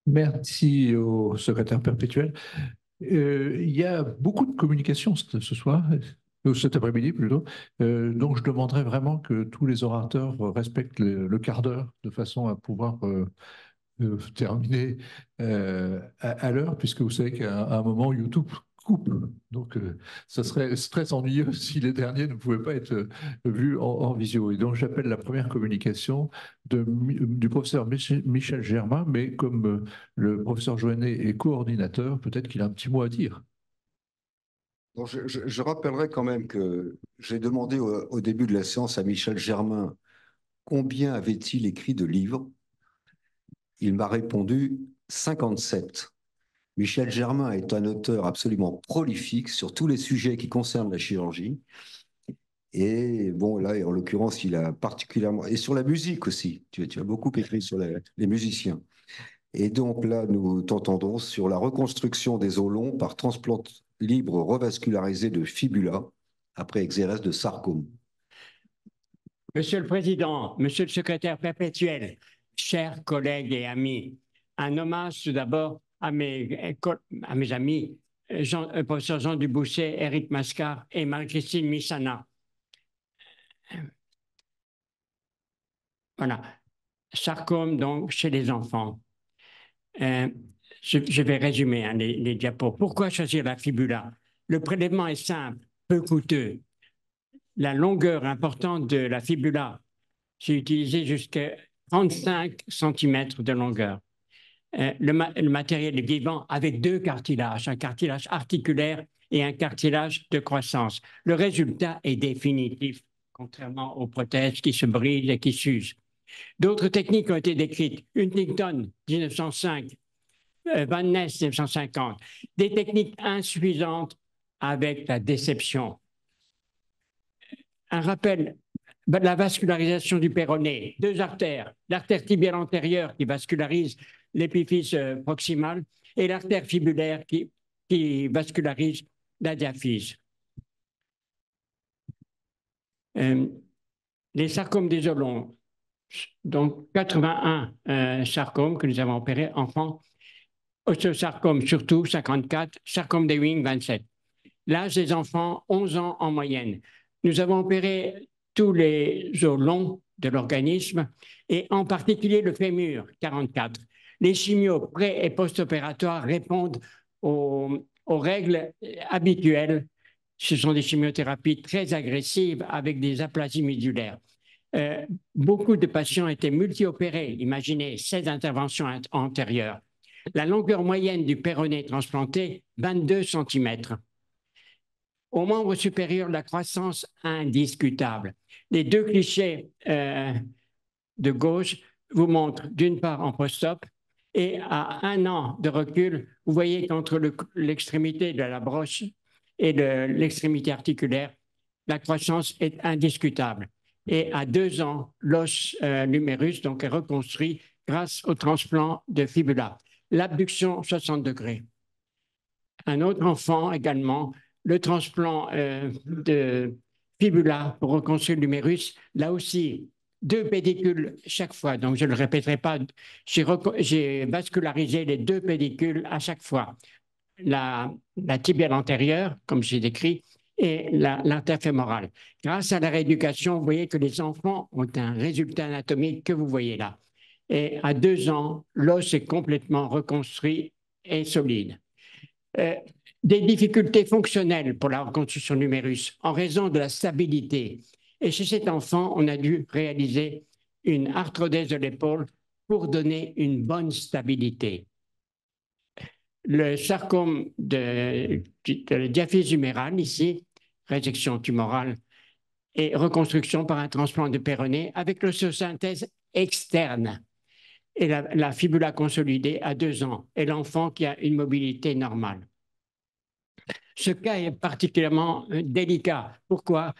Merci au secrétaire perpétuel. Il y a beaucoup de communication ce soir, cet après-midi plutôt. Donc je demanderais vraiment que tous les orateurs respectent le quart d'heure de façon à pouvoir terminer à l'heure, puisque vous savez qu'à un moment, YouTube coupe. Donc, ça serait très ennuyeux si les derniers ne pouvaient pas être vus en visio. Et donc, j'appelle la première communication du professeur Michel Germain, mais comme le professeur Joannet est coordinateur, peut-être qu'il a un petit mot à dire. Bon, je rappellerai quand même que j'ai demandé au début de la séance à Michel Germain combien avait-il écrit de livres. Il m'a répondu 57. Michel Germain est un auteur absolument prolifique sur tous les sujets qui concernent la chirurgie. Et bon, là, en l'occurrence, il a particulièrement... Et sur la musique aussi. Tu as beaucoup écrit sur les musiciens. Et donc là, nous t'entendons sur la reconstruction des os longs par transplant libre revascularisé de fibula après exérèse de sarcome. Monsieur le Président, Monsieur le Secrétaire perpétuel, chers collègues et amis, un hommage tout d'abord à mes amis, professeur Jean Dubousset, Éric Mascar et Marie-Christine Missana. Voilà, sarcome donc chez les enfants. Euh, je vais résumer les diapos. Pourquoi choisir la fibula? Le prélèvement est simple, peu coûteux. La longueur importante de la fibula, j'ai utilisé jusqu'à 35 cm de longueur. Le matériel est vivant avec deux cartilages, un cartilage articulaire et un cartilage de croissance. Le résultat est définitif, contrairement aux prothèses qui se brisent et qui s'usent. D'autres techniques ont été décrites. Huntington, 1905, Van Ness, 1950. Des techniques insuffisantes avec la déception. Un rappel, la vascularisation du péroné, deux artères, l'artère tibiale antérieure qui vascularise l'épiphyse proximale et l'artère fibulaire qui vascularise la diaphyse. Les sarcomes des os longs, donc 81 sarcomes que nous avons opérés enfants, osteosarcome surtout 54, sarcome d'Ewing 27. L'âge des enfants, 11 ans en moyenne. Nous avons opéré tous les os longs de l'organisme et en particulier le fémur, 44. Les chimios pré- et post-opératoires répondent aux règles habituelles. Ce sont des chimiothérapies très agressives avec des aplasies médulaires. Beaucoup de patients étaient multi-opérés, imaginez 16 interventions antérieures. La longueur moyenne du péroné transplanté, 22 cm. Au membre supérieur, la croissance indiscutable. Les deux clichés de gauche vous montrent d'une part en post-op et à 1 an de recul, vous voyez qu'entre l'extrémité de la broche et l'extrémité articulaire, la croissance est indiscutable. Et à 2 ans, l'os l'humérus donc est reconstruit grâce au transplant de fibula. L'abduction 60 degrés. Un autre enfant également, le transplant de fibula pour reconstruire l'humérus, là aussi, 2 pédicules chaque fois. Donc, je ne le répéterai pas. J'ai vascularisé les 2 pédicules à chaque fois. La tibiale antérieure, comme j'ai décrit, et l'artère fémorale. Grâce à la rééducation, vous voyez que les enfants ont un résultat anatomique que vous voyez là. Et à 2 ans, l'os est complètement reconstruit et solide. Euh, des difficultés fonctionnelles pour la reconstruction de l'humérus en raison de la stabilité. Et chez cet enfant, on a dû réaliser une arthrodèse de l'épaule pour donner une bonne stabilité. Le sarcome de la diaphyse humérale, ici, résection tumorale et reconstruction par un transplant de péroné avec l'ossosynthèse externe et la fibula consolidée à 2 ans et l'enfant qui a une mobilité normale. Ce cas est particulièrement délicat. Pourquoi?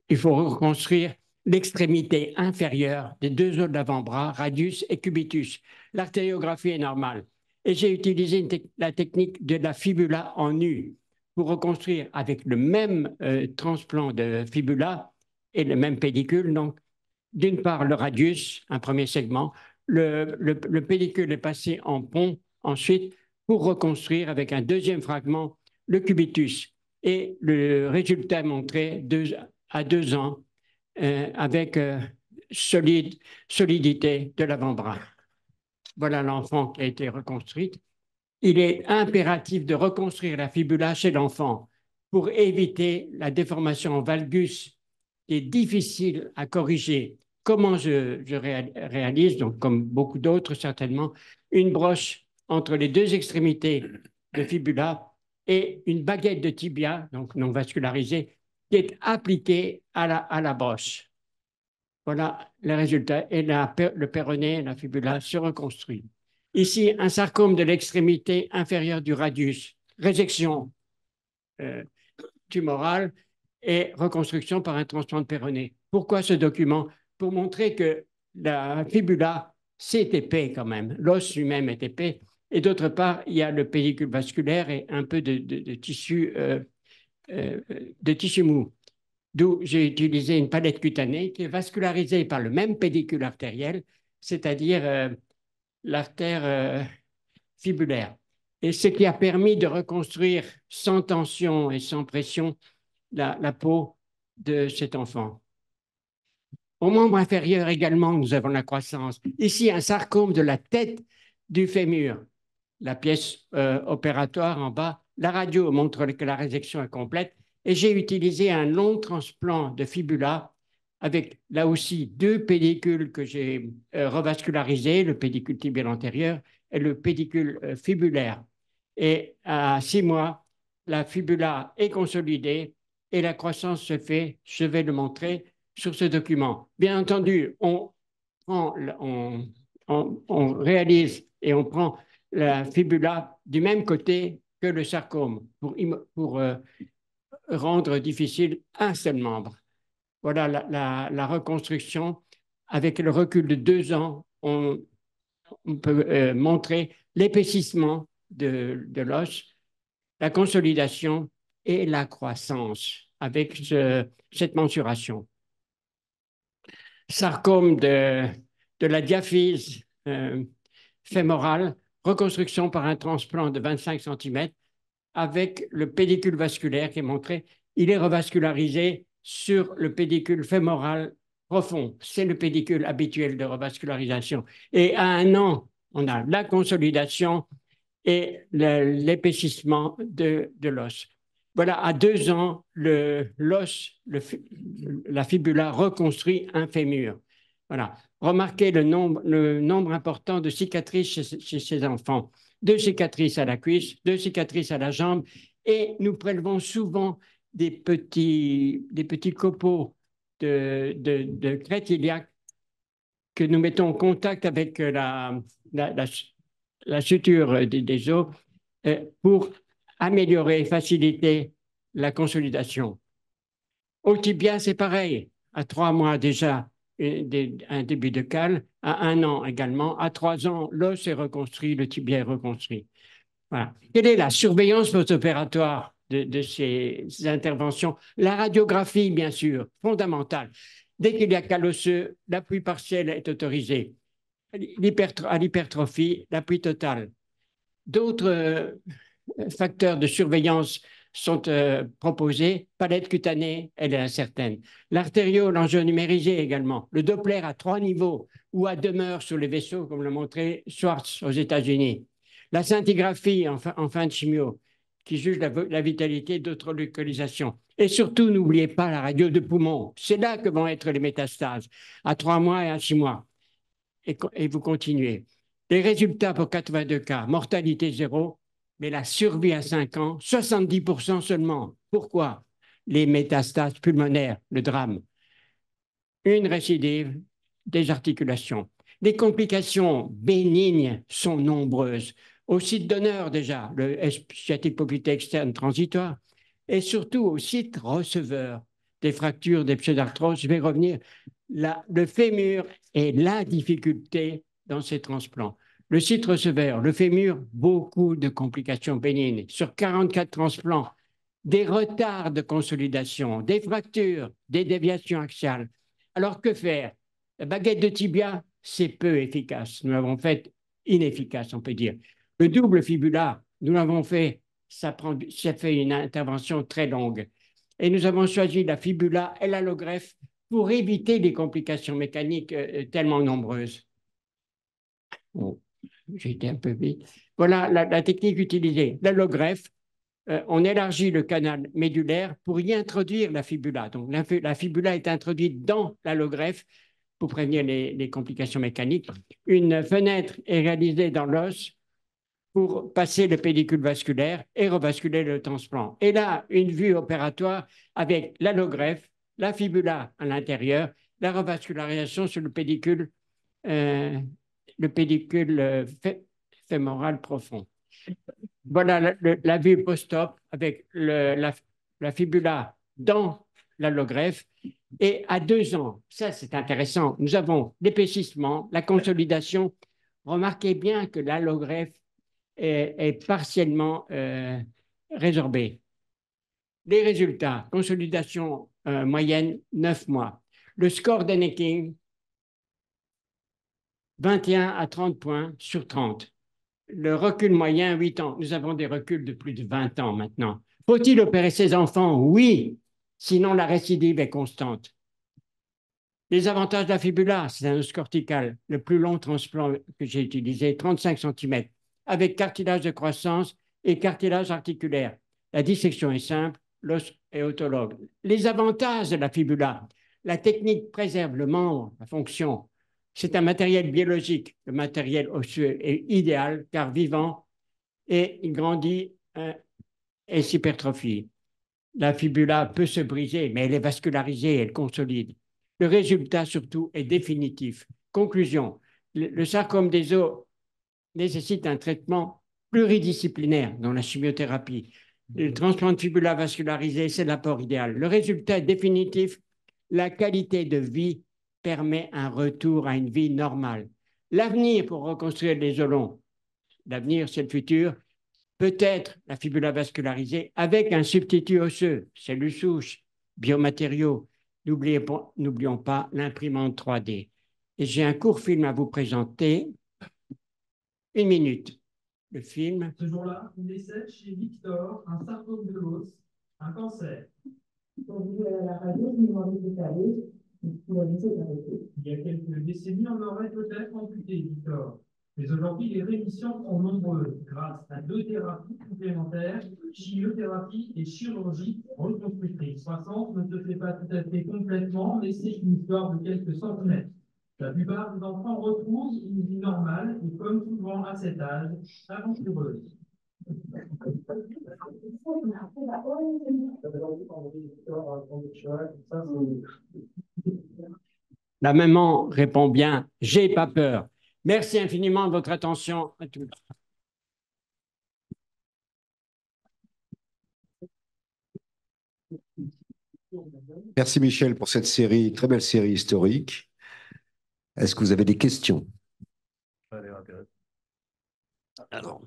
Il faut reconstruire l'extrémité inférieure des deux os de l'avant-bras, radius et cubitus. L'artériographie est normale. Et j'ai utilisé la technique de la fibula en U pour reconstruire avec le même transplant de fibula et le même pédicule. Donc, d'une part, le radius, un premier segment. Le pédicule est passé en pont ensuite pour reconstruire avec un deuxième fragment le cubitus. Et le résultat est montré à 2 ans avec solidité de l'avant-bras. Voilà l'enfant qui a été reconstruit. Il est impératif de reconstruire la fibula chez l'enfant pour éviter la déformation en valgus qui est difficile à corriger. Comment je réalise, donc comme beaucoup d'autres certainement, une broche entre les deux extrémités de fibula et une baguette de tibia, donc non vascularisée, qui est appliquée à la broche. Voilà le résultat. Et le péroné, la fibula se reconstruit. Ici, un sarcome de l'extrémité inférieure du radius, résection tumorale et reconstruction par un transplant de péroné. Pourquoi ce document? Pour montrer que la fibula, c'est épais quand même. L'os lui-même est épais. Et d'autre part, il y a le pédicule vasculaire et un peu de tissu mou. D'où j'ai utilisé une palette cutanée qui est vascularisée par le même pédicule artériel, c'est-à-dire l'artère fibulaire. Et ce qui a permis de reconstruire sans tension et sans pression la peau de cet enfant. Au membre inférieur également, nous avons la croissance. Ici, un sarcome de la tête du fémur. La pièce opératoire en bas. La radio montre que la résection est complète. Et j'ai utilisé un long transplant de fibula avec là aussi 2 pédicules que j'ai revascularisés, le pédicule tibial antérieur et le pédicule fibulaire. Et à 6 mois, la fibula est consolidée et la croissance se fait, je vais le montrer sur ce document. Bien entendu, on réalise et on prend la fibula du même côté que le sarcome pour rendre difficile un seul membre. Voilà la reconstruction. Avec le recul de 2 ans, on peut montrer l'épaississement de l'os, la consolidation et la croissance avec cette mensuration. Sarcome de la diaphyse fémorale, reconstruction par un transplant de 25 cm avec le pédicule vasculaire qui est montré. Il est revascularisé sur le pédicule fémoral profond. C'est le pédicule habituel de revascularisation. Et à 1 an, on a la consolidation et l'épaississement de l'os. Voilà, à 2 ans, l'os, la fibula reconstruit un fémur. Voilà. Remarquez le nombre important de cicatrices chez ces enfants. 2 cicatrices à la cuisse, 2 cicatrices à la jambe, et nous prélevons souvent des petits copeaux de crête iliaque que nous mettons en contact avec la suture des os pour améliorer et faciliter la consolidation. Au tibia, c'est pareil. À 3 mois déjà, un début de cale. À 1 an également. À 3 ans, l'os est reconstruit, le tibia est reconstruit. Voilà. Quelle est la surveillance post-opératoire de ces interventions? La radiographie, bien sûr, fondamentale. Dès qu'il y a cale osseuse, l'appui partiel est autorisé. À l'hypertrophie, l'appui total. D'autres facteurs de surveillance sont proposés. Palette cutanée, elle est incertaine. L'artériole angionumérisée également. Le Doppler à 3 niveaux ou à demeure sur les vaisseaux, comme l'a montré Schwartz aux États-Unis. La scintigraphie en fin de chimio, qui juge la vitalité d'autres localisations. Et surtout, n'oubliez pas la radio de poumon. C'est là que vont être les métastases, à 3 mois et à 6 mois. Et vous continuez. Les résultats pour 82 cas, mortalité 0, mais la survie à 5 ans, 70% seulement. Pourquoi? Les métastases pulmonaires, le drame. Une récidive, des articulations. Les complications bénignes sont nombreuses. Au site donneur déjà, le sciatique poplité externe transitoire, et surtout au site receveur, des fractures, des pseudarthroses. Je vais revenir. Le fémur est la difficulté dans ces transplants. Le site receveur, le fémur, beaucoup de complications bénignes. Sur 44 transplants, des retards de consolidation, des fractures, des déviations axiales. Alors que faire? La baguette de tibia, c'est peu efficace. Nous l'avons fait inefficace, on peut dire. Le double fibula, nous l'avons fait, ça fait une intervention très longue. Et nous avons choisi la fibula et l'allogreffe pour éviter les complications mécaniques tellement nombreuses. Bon, j'ai été un peu vite. Voilà la technique utilisée. L'allogreffe, on élargit le canal médulaire pour y introduire la fibula. Donc, la fibula est introduite dans l'allogreffe pour prévenir les complications mécaniques. Une fenêtre est réalisée dans l'os pour passer le pédicule vasculaire et revasculer le transplant. Et là, une vue opératoire avec l'allogreffe, la fibula à l'intérieur, la revascularisation sur le pédicule fémoral profond. Voilà la vue post-op avec la fibula dans l'allogreffe. Et à 2 ans, ça c'est intéressant, nous avons l'épaississement, la consolidation. Remarquez bien que l'allogreffe est partiellement résorbée. Les résultats, consolidation moyenne 9 mois. Le score d'Henneking, 21 à 30 points sur 30. Le recul moyen, 8 ans. Nous avons des reculs de plus de 20 ans maintenant. Faut-il opérer ces enfants? Oui, sinon la récidive est constante. Les avantages de la fibula, c'est un os cortical, le plus long transplant que j'ai utilisé, 35 cm, avec cartilage de croissance et cartilage articulaire. La dissection est simple, l'os est autologue. Les avantages de la fibula, la technique préserve le membre, la fonction. C'est un matériel biologique. Le matériel osseux est idéal car vivant et il grandit et s'hypertrophie. La fibula peut se briser, mais elle est vascularisée, elle consolide. Le résultat, surtout, est définitif. Conclusion, le sarcome des os nécessite un traitement pluridisciplinaire dans la chimiothérapie. Le transplant de fibula vascularisée, c'est l'apport idéal. Le résultat est définitif. La qualité de vie permet un retour à une vie normale. L'avenir pour reconstruire les os longs, l'avenir, c'est le futur, peut-être la fibula vascularisée avec un substitut osseux, cellules souches, biomatériaux. N'oublions pas l'imprimante 3D. Et j'ai un court film à vous présenter. 1 minute. Le film. Ce jour-là, il décède chez Victor un sarcome de l'os, un cancer. Quand vous allez à la radio, vous demandez de aller, vous avez dit d'arrêter. Il y a quelques décennies, on aurait peut-être amputé Victor. Mais aujourd'hui, les rémissions sont nombreuses grâce à 2 thérapies complémentaires, chimiothérapie et chirurgie reconstructrice. 60 ne se fait pas tout à fait complètement, mais c'est une histoire de quelques centimètres. La plupart des enfants retrouvent une vie normale et, comme souvent à cet âge, aventureuse. La maman répond bien, j'ai pas peur. Merci infiniment de votre attention à tous. Merci Michel pour cette série, très belle série historique. Est-ce que vous avez des questions? Alors,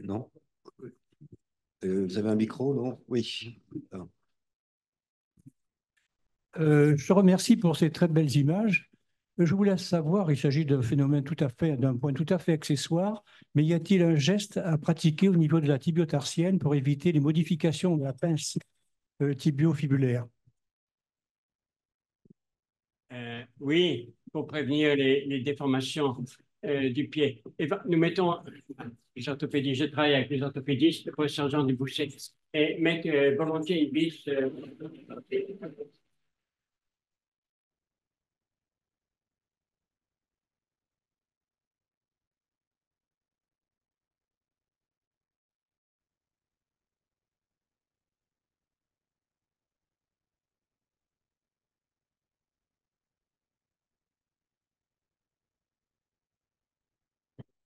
non. Vous avez un micro, non? Oui. Je remercie pour ces très belles images. Je voulais savoir, il s'agit d'un phénomène d'un point tout à fait accessoire, mais y a-t-il un geste à pratiquer au niveau de la tibio-tarsienne pour éviter les modifications de la pince tibio-fibulaire? Oui, pour prévenir les déformations du pied. Et nous mettons les orthopédistes, je travaille avec les orthopédistes, le professeur Jean Dubouchet, et mettre volontiers une vis.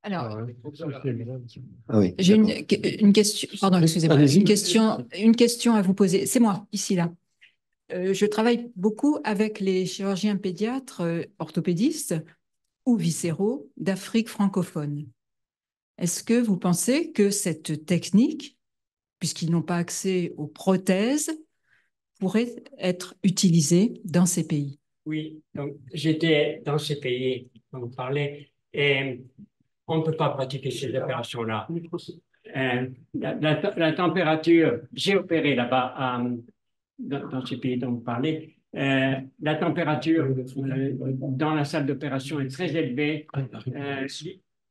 Alors, Ah oui, j'ai une question, pardon, excusez-moi, une question à vous poser. C'est moi, ici, là. Je travaille beaucoup avec les chirurgiens pédiatres orthopédistes ou viscéraux d'Afrique francophone. Est-ce que vous pensez que cette technique, puisqu'ils n'ont pas accès aux prothèses, pourrait être utilisée dans ces pays? Oui, donc j'étais dans ces pays dont vous parlez, et on ne peut pas pratiquer ces opérations-là. La température, j'ai opéré là-bas dans ces pays dont vous parlez, la température dans la salle d'opération est très élevée.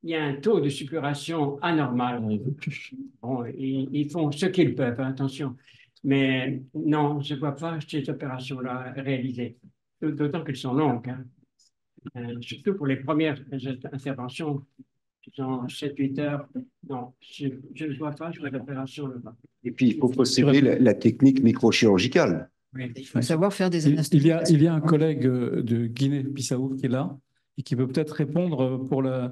Il y a un taux de suppuration anormal. Bon, ils font ce qu'ils peuvent, hein, attention. Mais non, je ne vois pas ces opérations-là réalisées. D'autant qu'elles sont longues. Hein. Surtout pour les premières interventions, qui sont 7-8 heures. Non, je ne vois pas sur l'opération là-bas. Et puis, il faut posséder la technique microchirurgicale. Oui. Il faut savoir faire des anastomoses. Il y a un collègue de Guinée-Bissau qui est là et qui peut peut-être répondre pour la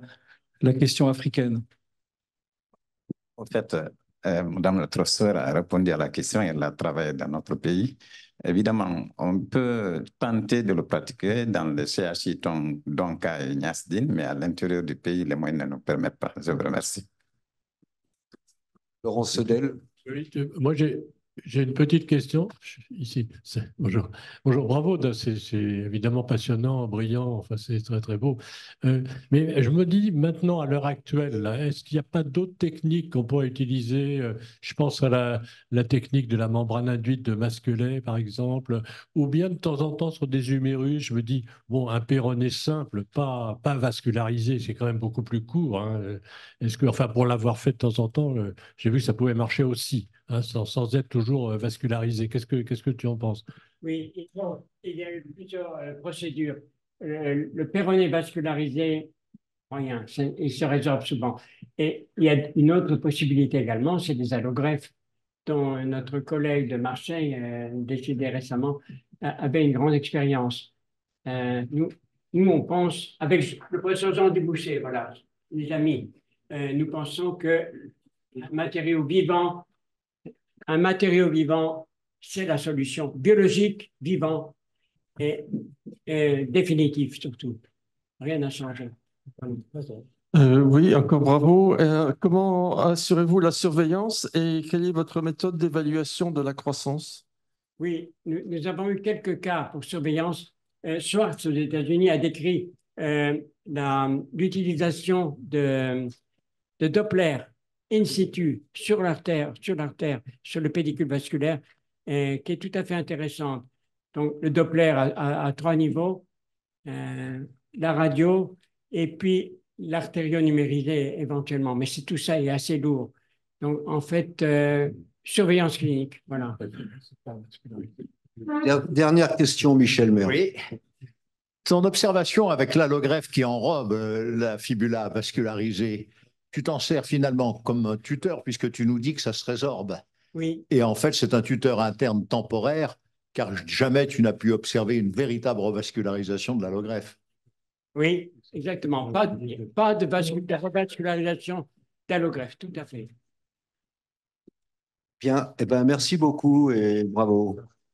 question africaine. En fait, Madame la professeure a répondu à la question, elle a travaillé dans notre pays. Évidemment, on peut tenter de le pratiquer dans les CHI Donka et Niasdine, mais à l'intérieur du pays, les moyens ne nous permettent pas. Je vous remercie. Laurent Sedel. Oui, moi, j'ai une petite question ici. Bonjour. Bonjour, bravo. C'est évidemment passionnant, brillant, enfin, c'est très, très beau. Mais je me dis maintenant, à l'heure actuelle, est-ce qu'il n'y a pas d'autres techniques qu'on pourrait utiliser? Je pense à la technique de la membrane induite de Masquelet, par exemple, ou bien de temps en temps sur des humérus, je me dis, bon, un péroné simple, pas vascularisé, c'est quand même beaucoup plus court. Hein. Est-ce que, enfin, pour l'avoir fait de temps en temps, j'ai vu que ça pouvait marcher aussi. Hein, sans être toujours vascularisé. Qu'est-ce que tu en penses? Oui, il y a eu plusieurs procédures. Le péroné vascularisé, rien, il se résorbe souvent. Et il y a une autre possibilité également, c'est des allogreffes, dont notre collègue de Marseille, décédé récemment, avait une grande expérience. Nous, on pense, avec le professeur Jean Duboucher, voilà, les amis, nous pensons que un matériau vivant, c'est la solution biologique, vivant et définitive surtout. Rien n'a changé. Oui, encore bravo. Comment assurez-vous la surveillance et quelle est votre méthode d'évaluation de la croissance? Oui, nous avons eu quelques cas pour surveillance. Schwartz aux États-Unis a décrit l'utilisation de Doppler in situ sur l'artère, sur le pédicule vasculaire, qui est tout à fait intéressante. Donc, le Doppler à 3 niveaux, la radio et puis l'artérionumérisé éventuellement. Mais tout ça est assez lourd. Donc, en fait, surveillance clinique, voilà. Dernière question, Michel Merle. Oui. Ton observation avec l'allogreffe qui enrobe la fibula vascularisée, tu t'en sers finalement comme un tuteur puisque tu nous dis que ça se résorbe. Oui. Et en fait, c'est un tuteur interne temporaire car jamais tu n'as pu observer une véritable revascularisation de l'allogreffe. Oui, exactement. Pas de revascularisation d'allogreffe, tout à fait. Bien, eh ben, merci beaucoup et bravo.